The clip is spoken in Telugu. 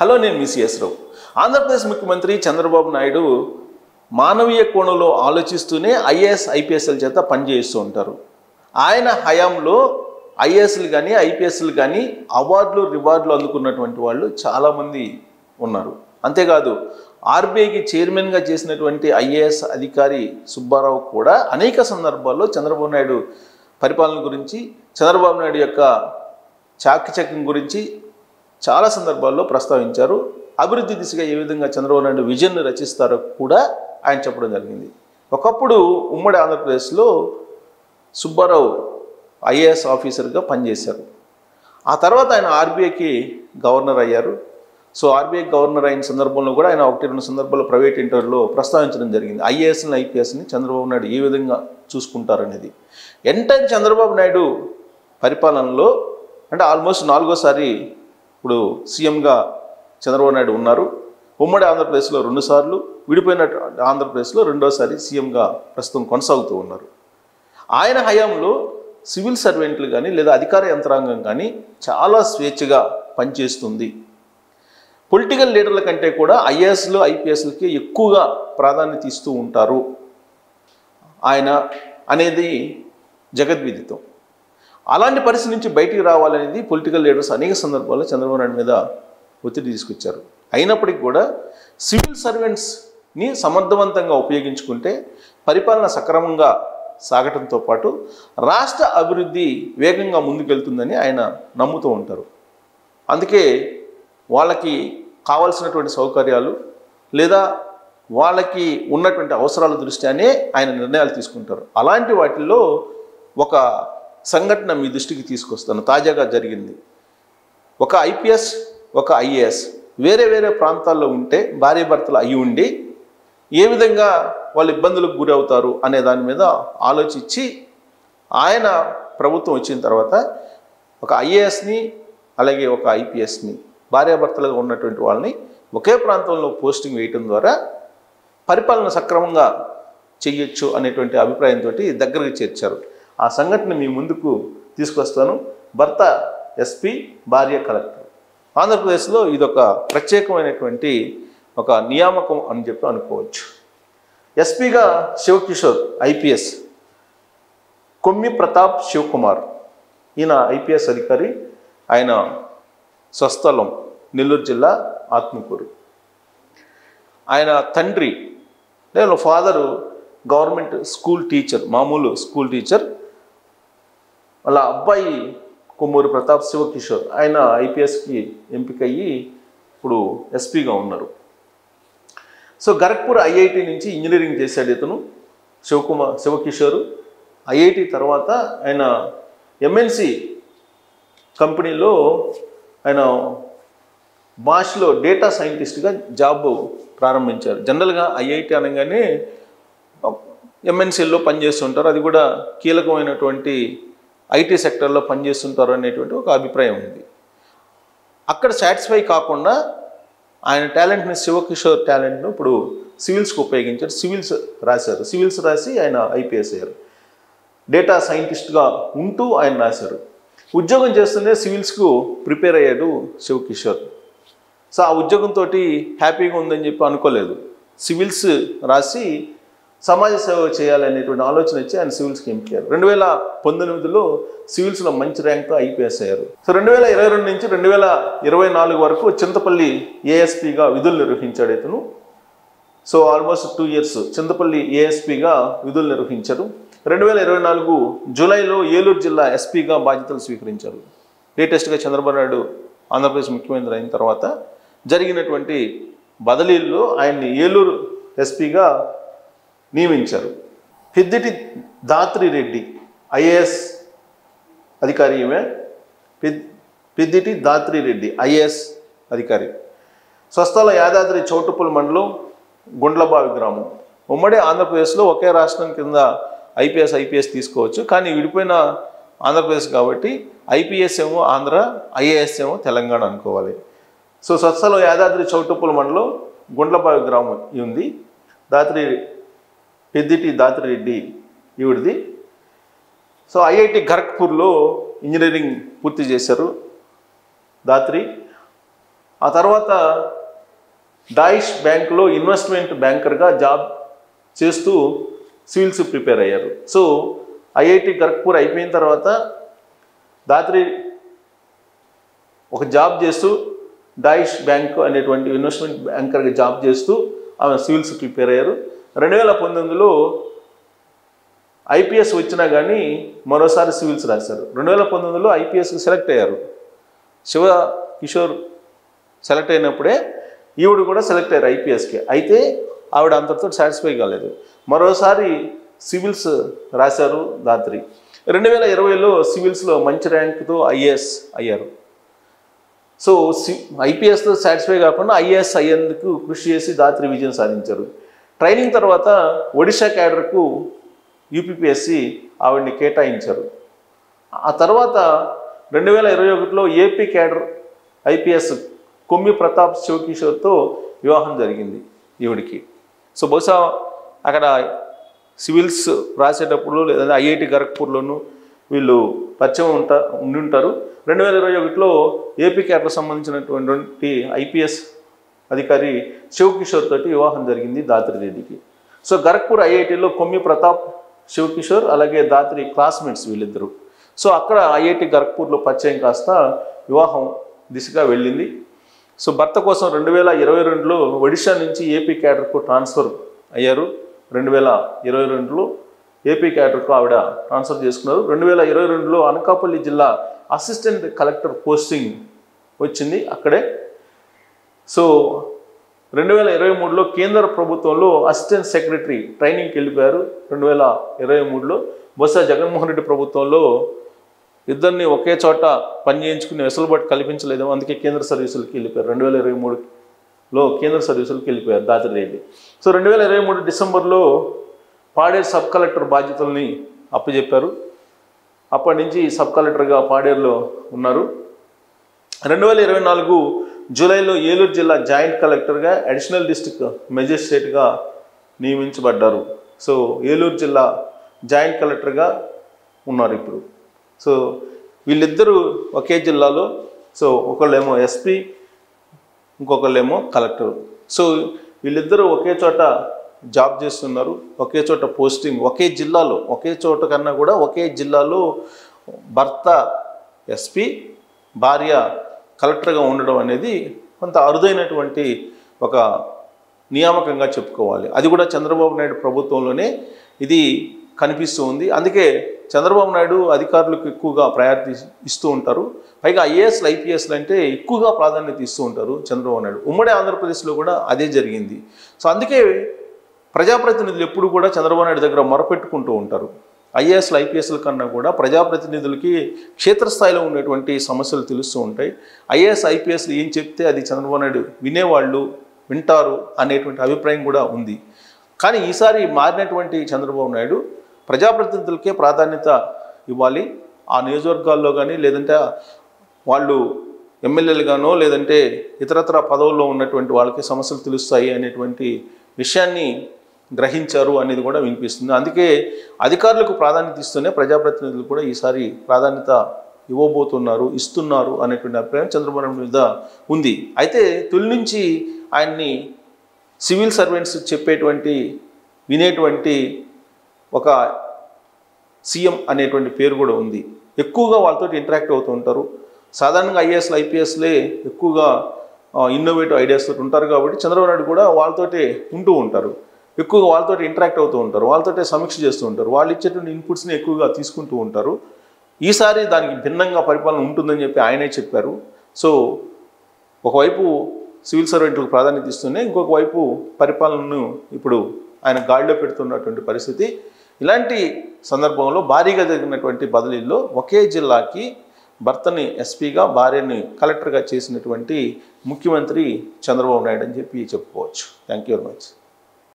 హలో, నేను మీ సిఎస్ రావు. ఆంధ్రప్రదేశ్ ముఖ్యమంత్రి చంద్రబాబు నాయుడు మానవీయ కోణంలో ఆలోచిస్తూనే ఐఏఎస్ ఐపీఎస్ల చేత పనిచేస్తూ ఉంటారు. ఆయన హయాంలో ఐఏఎస్లు కానీ ఐపీఎస్లు కానీ అవార్డులు రివార్డులు అందుకున్నటువంటి వాళ్ళు చాలామంది ఉన్నారు. అంతేకాదు ఆర్బీఐకి చైర్మన్గా చేసినటువంటి ఐఏఎస్ అధికారి సుబ్బారావు కూడా అనేక సందర్భాల్లో చంద్రబాబు నాయుడు పరిపాలన గురించి, చంద్రబాబు నాయుడు యొక్క చాకచక్యం గురించి చాలా సందర్భాల్లో ప్రస్తావించారు. అభివృద్ధి దిశగా ఏ విధంగా చంద్రబాబు నాయుడు విజన్ రచిస్తారో కూడా ఆయన చెప్పడం జరిగింది. ఒకప్పుడు ఉమ్మడి ఆంధ్రప్రదేశ్లో సుబ్బారావు ఐఏఎస్ ఆఫీసర్గా పనిచేశారు. ఆ తర్వాత ఆయన ఆర్బీఐకి గవర్నర్ అయ్యారు. సో ఆర్బీఐ గవర్నర్ అయిన సందర్భంలో కూడా ఆయన 1-2 సందర్భాల్లో ప్రైవేట్ ఇంటర్వ్యూలో ప్రస్తావించడం జరిగింది. ఐఏఎస్ని ఐపీఎస్ని చంద్రబాబు నాయుడు ఏ విధంగా చూసుకుంటారనేది. ఎంటైర్ చంద్రబాబు నాయుడు పరిపాలనలో అంటే ఆల్మోస్ట్ 4వ సారి ఇప్పుడు సీఎంగా చంద్రబాబు నాయుడు ఉన్నారు. ఉమ్మడి ఆంధ్రప్రదేశ్లో 2 సార్లు, విడిపోయిన ఆంధ్రప్రదేశ్లో 2వ సారి సీఎంగా ప్రస్తుతం కొనసాగుతూ ఉన్నారు. ఆయన హయాంలో సివిల్ సర్వెంట్లు కానీ లేదా అధికార యంత్రాంగం కానీ చాలా స్వేచ్ఛగా పనిచేస్తుంది. పొలిటికల్ లీడర్ల కంటే కూడా ఐఏఎస్లు ఐపీఎస్లకి ఎక్కువగా ప్రాధాన్యత ఇస్తూ ఉంటారు ఆయన అనేది జగద్విదితం. అలాంటి పరిస్థితి నుంచి బయటికి రావాలనేది పొలిటికల్ లీడర్స్ అనేక సందర్భాల్లో చంద్రబాబు నాయుడు మీద ఒత్తిడి తీసుకొచ్చారు. అయినప్పటికీ కూడా సివిల్ సర్వెంట్స్ని సమర్థవంతంగా ఉపయోగించుకుంటే పరిపాలన సక్రమంగా సాగటంతో పాటు రాష్ట్ర అభివృద్ధి వేగంగా ముందుకెళ్తుందని ఆయన నమ్ముతూ ఉంటారు. అందుకే వాళ్ళకి కావాల్సినటువంటి సౌకర్యాలు లేదా వాళ్ళకి ఉన్నటువంటి అవసరాల దృష్ట్యానే ఆయన నిర్ణయాలు తీసుకుంటారు. అలాంటి వాటిల్లో ఒక సంఘటన మీ దృష్టికి తీసుకొస్తాను. తాజాగా జరిగింది. ఒక ఐపీఎస్ ఒక ఐఏఎస్ వేరే వేరే ప్రాంతాల్లో ఉంటే భార్యాభర్తలు అయి ఉండి ఏ విధంగా వాళ్ళు ఇబ్బందులకు గురి అవుతారు అనే దాని మీద ఆలోచించి ఆయన ప్రభుత్వం వచ్చిన తర్వాత ఒక ఐఏఎస్ని అలాగే ఒక ఐపీఎస్ని భార్యాభర్తలుగా ఉన్నటువంటి వాళ్ళని ఒకే ప్రాంతంలో పోస్టింగ్ వేయటం ద్వారా పరిపాలన సక్రమంగా చెయ్యొచ్చు అనేటువంటి అభిప్రాయంతో దగ్గరకు చేర్చారు. ఆ సంఘటన మీ ముందుకు తీసుకొస్తాను. భర్త ఎస్పీ, భార్య కలెక్టర్. ఆంధ్రప్రదేశ్లో ఇదొక ప్రత్యేకమైనటువంటి ఒక నియామకం అని చెప్పి అనుకోవచ్చు. ఎస్పీగా శివకిషోర్, ఐపీఎస్ కొమ్మి ప్రతాప్ శివకుమార్. ఈయన ఐపీఎస్ అధికారి. ఆయన స్వస్థలం నెల్లూరు జిల్లా ఆత్మకూరు. ఆయన తండ్రి లేదా ఫాదరు గవర్నమెంట్ స్కూల్ టీచర్, మామూలు స్కూల్ టీచర్. వాళ్ళ అబ్బాయి కొమ్మూరు ప్రతాప్ శివకిషోర్ ఆయన ఐపీఎస్కి ఎంపికయ్యి ఇప్పుడు ఎస్పీగా ఉన్నారు. సో గరఖ్పూర్ ఐఐటి నుంచి ఇంజనీరింగ్ చేశాడు ఇతను శివకిషోరు. ఐఐటి తర్వాత ఆయన ఎంఎన్సి కంపెనీలో ఆయన భాషలో డేటా సైంటిస్ట్గా జాబ్ ప్రారంభించారు. జనరల్గా ఐఐటి అనగానే ఎంఎన్సీల్లో పనిచేస్తుంటారు, అది కూడా కీలకమైనటువంటి ఐటీ సెక్టర్లో పనిచేస్తుంటారు అనేటువంటి ఒక అభిప్రాయం ఉంది. అక్కడ సాటిస్ఫై కాకుండా ఆయన టాలెంట్ని, శివకిషోర్ టాలెంట్ను ఇప్పుడు సివిల్స్కి ఉపయోగించారు. సివిల్స్ రాశారు. సివిల్స్ రాసి ఆయన ఐపీఎస్ అయ్యారు. డేటా సైంటిస్ట్గా ఉంటూ ఆయన రాశారు. ఉద్యోగం చేస్తూనే సివిల్స్కు ప్రిపేర్ అయ్యాడు శివకిషోర్. సో ఆ ఉద్యోగంతో హ్యాపీగా ఉందని చెప్పి అనుకోలేదు. సివిల్స్ రాసి సమాజ సేవ చేయాలనేటువంటి ఆలోచన వచ్చి ఆయన సివిల్స్కి ఎంపికారు. 2019లో సివిల్స్లో మంచి ర్యాంక్తో ఐపీఎస్ అయ్యారు. సో 2022 నుంచి 2024 వరకు చింతపల్లి ఏఎస్పీగా విధులు నిర్వహించాడు ఇతను. సో ఆల్మోస్ట్ 2 ఇయర్స్ చింతపల్లి ఏఎస్పీగా విధులు నిర్వహించారు. 2024 జూలైలో ఏలూరు జిల్లా ఎస్పీగా బాధ్యతలు స్వీకరించారు. లేటెస్ట్గా చంద్రబాబు నాయుడు ఆంధ్రప్రదేశ్ ముఖ్యమంత్రి అయిన తర్వాత జరిగినటువంటి బదిలీల్లో ఆయన్ని ఏలూరు ఎస్పీగా నియమించారు. పెద్దిటి దాత్రి రెడ్డి ఐఏఎస్ అధికారి. ఈమె పెద్దిటి దాత్రి రెడ్డి ఐఏఎస్ అధికారి. స్వస్థల యాదాద్రి చౌటుప్పల్ మండలం గుండ్లబావి గ్రామం. ఉమ్మడి ఆంధ్రప్రదేశ్లో ఒకే రాష్ట్రం కింద ఐపీఎస్ తీసుకోవచ్చు, కానీ విడిపోయిన ఆంధ్రప్రదేశ్ కాబట్టి ఐపీఎస్ ఏమో ఆంధ్ర, ఐఏఎస్ ఏమో తెలంగాణ అనుకోవాలి. సో స్వస్థల యాదాద్రి చౌటుప్పల్ మండలం గుండ్లబావి గ్రామం ఉంది. పెద్దిటి దాత్రి రెడ్డి ఈవిడిది. సో ఐఐటి ఖరగ్పూర్లో ఇంజనీరింగ్ పూర్తి చేశారు దాత్రి. ఆ తర్వాత డాయిష్ బ్యాంకులో ఇన్వెస్ట్మెంట్ బ్యాంకర్గా జాబ్ చేస్తూ సివిల్స్ ప్రిపేర్ అయ్యారు. సో ఐఐటి ఖరగ్పూర్ అయిపోయిన తర్వాత దాత్రి ఒక జాబ్ చేస్తూ డాయిష్ బ్యాంక్ అనేటువంటి ఇన్వెస్ట్మెంట్ బ్యాంకర్గా జాబ్ చేస్తూ ఆమె సివిల్స్ ప్రిపేర్ అయ్యారు. 2019లో ఐపీఎస్ వచ్చినా కానీ మరోసారి సివిల్స్ రాశారు. 2019లో ఐపీఎస్కి సెలెక్ట్ అయ్యారు. శివ కిషోర్ సెలెక్ట్ అయినప్పుడే ఈవిడ కూడా సెలెక్ట్ అయ్యారు ఐపీఎస్కి. అయితే ఆవిడ అంతటితో సాటిస్ఫై కాలేదు, మరోసారి సివిల్స్ రాశారు దాత్రి. 2020లో సివిల్స్లో మంచి ర్యాంక్తో ఐఏఎస్ అయ్యారు. సో ఐపీఎస్తో సాటిస్ఫై కాకుండా ఐఏఎస్ అయ్యేందుకు కృషి చేసి దాత్రి విజయం సాధించారు. ట్రైనింగ్ తర్వాత ఒడిషా క్యాడర్కు యూపీపీఎస్సీ ఆవిడ్ని కేటాయించారు. ఆ తర్వాత 2021లో ఏపీ క్యాడర్ ఐపీఎస్ కొమ్మి ప్రతాప్ శివకిషోర్తో వివాహం జరిగింది ఈవిడికి. సో బహుశా అక్కడ సివిల్స్ రాసేటప్పుడు లేదంటే ఐఐటి ఖరగ్పూర్లోనూ వీళ్ళు పరిచయం ఉండి ఉంటారు. 2021లో ఏపీ క్యాడర్ సంబంధించినటువంటి ఐపీఎస్ అధికారి శివకిషోర్ తోటి వివాహం జరిగింది దాత్రి రెడ్డికి. సో ఖరగ్పూర్ ఐఐటిలో కొమ్మి ప్రతాప్ శివకిషోర్ అలాగే దాత్రి క్లాస్మేట్స్ వీళ్ళిద్దరు. సో అక్కడ ఐఐటి ఖరగ్పూర్లో పరిచయం కాస్త వివాహం దిశగా వెళ్ళింది. సో భర్త కోసం 2022లో ఒడిషా నుంచి ఏపీ క్యాడర్కు ట్రాన్స్ఫర్ అయ్యారు. 2022లో ఏపీ క్యాడర్కు ఆవిడ ట్రాన్స్ఫర్ చేసుకున్నారు. 2022లో అనకాపల్లి జిల్లా అసిస్టెంట్ కలెక్టర్ పోస్టింగ్ వచ్చింది అక్కడే. సో 2023లో కేంద్ర ప్రభుత్వంలో అసిస్టెంట్ సెక్రటరీ ట్రైనింగ్కి వెళ్ళిపోయారు. 2023లో బహుశా జగన్మోహన్ రెడ్డి ప్రభుత్వంలో ఇద్దరిని ఒకే చోట పని చేయించుకునే వెసులుబాటు కల్పించలేదు, అందుకే కేంద్ర సర్వీసులకి వెళ్ళిపోయారు. 2023లో కేంద్ర సర్వీసులకి వెళ్ళిపోయారు దాత్రి రెడ్డి. సో 2023 డిసెంబర్లో పాడేరు సబ్ కలెక్టర్ బాధ్యతల్ని అప్పచెప్పారు. అప్పటి నుంచి సబ్ కలెక్టర్గా పాడేరులో ఉన్నారు. 2024 జూలైలో ఏలూరు జిల్లా జాయింట్ కలెక్టర్గా అడిషనల్ డిస్ట్రిక్ట్ మెజిస్ట్రేట్గా నియమించబడ్డారు. సో ఏలూరు జిల్లా జాయింట్ కలెక్టర్గా ఉన్నారు ఇప్పుడు. సో వీళ్ళిద్దరూ ఒకే జిల్లాలో, సో ఒకళ్ళేమో ఎస్పీ ఇంకొకళ్ళేమో కలెక్టర్. సో వీళ్ళిద్దరూ ఒకే చోట జాబ్ చేస్తున్నారు, ఒకే చోట పోస్టింగ్, ఒకే జిల్లాలో, ఒకే చోట కన్నా కూడా ఒకే జిల్లాలో భర్త ఎస్పీ భార్య కలెక్టర్గా ఉండడం అనేది కొంత అరుదైనటువంటి ఒక నియామకంగా చెప్పుకోవాలి. అది కూడా చంద్రబాబు నాయుడు ప్రభుత్వంలోనే ఇది కనిపిస్తూ ఉంది. అందుకే చంద్రబాబు నాయుడు అధికారులకు ఎక్కువగా ప్రయారిటీ ఇస్తూ ఉంటారు. పైగా ఐఏఎస్లు ఐపీఎస్లు అంటే ఎక్కువగా ప్రాధాన్యత ఇస్తూ ఉంటారు చంద్రబాబు నాయుడు. ఉమ్మడి ఆంధ్రప్రదేశ్లో కూడా అదే జరిగింది. సో అందుకే ప్రజాప్రతినిధులు ఎప్పుడు కూడా చంద్రబాబు నాయుడు దగ్గర మొరపెట్టుకుంటూ ఉంటారు. ఐఏఎస్లు ఐపీఎస్ల కన్నా కూడా ప్రజాప్రతినిధులకి క్షేత్రస్థాయిలో ఉండేటువంటి సమస్యలు తెలుస్తూ ఉంటాయి. ఐఏఎస్ ఐపీఎస్లు ఏం చెప్తే అది చంద్రబాబు నాయుడు వినేవాళ్ళు, వింటారు అనేటువంటి అభిప్రాయం కూడా ఉంది. కానీ ఈసారి మారినటువంటి చంద్రబాబు నాయుడు ప్రజాప్రతినిధులకే ప్రాధాన్యత ఇవ్వాలి. ఆ నియోజకవర్గాల్లో కానీ లేదంటే వాళ్ళు ఎమ్మెల్యేలుగానో లేదంటే ఇతరత్ర పదవుల్లో ఉన్నటువంటి వాళ్ళకి సమస్యలు తెలుస్తాయి అనేటువంటి విషయాన్ని గ్రహించారు అనేది కూడా వినిపిస్తుంది. అందుకే అధికారులకు ప్రాధాన్యత ఇస్తూనే ప్రజాప్రతినిధులు కూడా ఈసారి ప్రాధాన్యత ఇస్తున్నారు అనేటువంటి అభిప్రాయం చంద్రబాబు నాయుడు మీద ఉంది. అయితే తొలి నుంచి ఆయన్ని సివిల్ సర్వెంట్స్ చెప్పేటువంటి వినేటువంటి ఒక సీఎం అనేటువంటి పేరు కూడా ఉంది. ఎక్కువగా వాళ్ళతో ఇంటరాక్ట్ అవుతూ ఉంటారు. సాధారణంగా ఐఏఎస్లు ఐపీఎస్లే ఎక్కువగా ఇన్నోవేటివ్ ఐడియాస్ తోటి ఉంటారు కాబట్టి చంద్రబాబు నాయుడు కూడా వాళ్ళతోటే ఉంటూ ఉంటారు. ఎక్కువగా వాళ్ళతో ఇంటరాక్ట్ అవుతూ ఉంటారు, వాళ్ళతోటే సమీక్ష చేస్తూ ఉంటారు, వాళ్ళు ఇచ్చేటువంటి ఇన్పుట్స్ని ఎక్కువగా తీసుకుంటూ ఉంటారు. ఈసారి దానికి భిన్నంగా పరిపాలన ఉంటుందని చెప్పి ఆయనే చెప్పారు. సో ఒకవైపు సివిల్ సర్వెంట్లకు ప్రాధాన్యత ఇస్తూనే ఇంకొక వైపు పరిపాలనను ఇప్పుడు ఆయన గాడిలో పెడుతున్నటువంటి పరిస్థితి. ఇలాంటి సందర్భంలో భారీగా జరిగినటువంటి బదిలీల్లో ఒకే జిల్లాకి భర్తని ఎస్పీగా భార్యని కలెక్టర్గా చేసినటువంటి ముఖ్యమంత్రి చంద్రబాబు నాయుడు అని చెప్పి చెప్పుకోవచ్చు. Thank you very much.